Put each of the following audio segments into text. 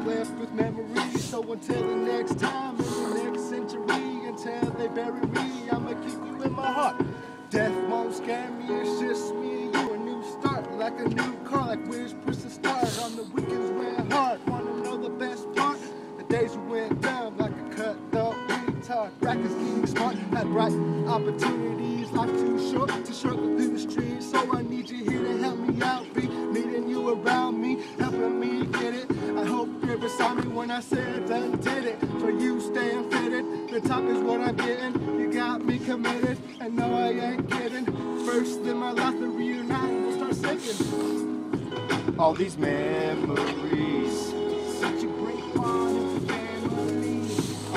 left with memories. So until the next time, in the next century, until they bury me, I'ma keep you in my heart. Death won't scare me, it's just me and you. A new start, like a new car, like where's Princeton start. On the weekends went hard, wanna know the best part? The days we went down like a cutthroat retard. Rackets getting smart, had bright opportunities. Life too short to struggle through the streets. So I need you here to help me out, be needing you around me, helping me get it. I hope you're beside me when I said done did it. For you staying fitted, the top is what I'm getting. You got me committed, and no I ain't kidding. First in my life to reunite, we'll start singing all these memories. Such a great fun family.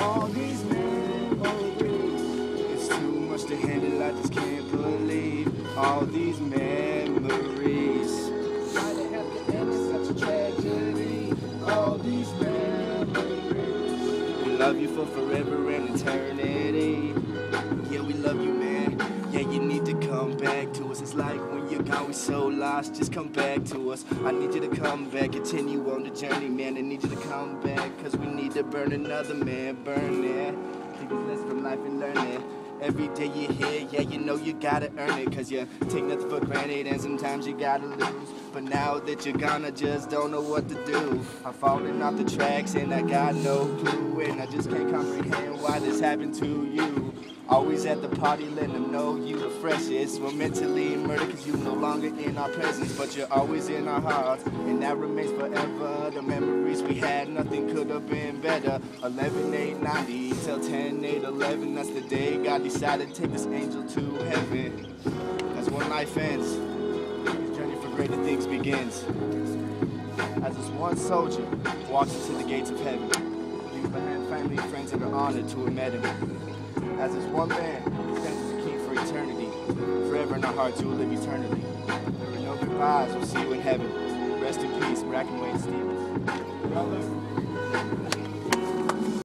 All these memories. It's too much to handle, I just can't believe. All these memories. Why the hell the end is such a tragedy? All these memories. We love you for forever and eternity. Yeah, we love you, man. Yeah, you need to come back to us. It's like when you're gone, we're so lost. Just come back to us. I need you to come back, continue on the journey, man. I need you to come back, cause we need to burn another man. Burn it. Take these lessons from life and learn it. Every day you're here, yeah, you know you gotta earn it. Cause you take nothing for granted and sometimes you gotta lose. But now that you're gone, I just don't know what to do. I'm falling off the tracks and I got no clue. And I just can't comprehend why this happened to you. Always at the party, letting them know you the freshest. We're mentally murdered cause you're no longer in our presence. But you're always in our hearts, and that remains forever. The memories we had, nothing could have been better. 11/8/90 till 10/8/11. That's the day God decided to take this angel to heaven. That's when life ends, this journey for greater things begins. As this one soldier walks into the gates of heaven, leaving behind family and friends that are honored to have met him. As this one man stands as a king for eternity, forever in our hearts you will live eternally. There are no goodbyes, we'll see you in heaven. Rest in peace, Bracken Wayne Stevens.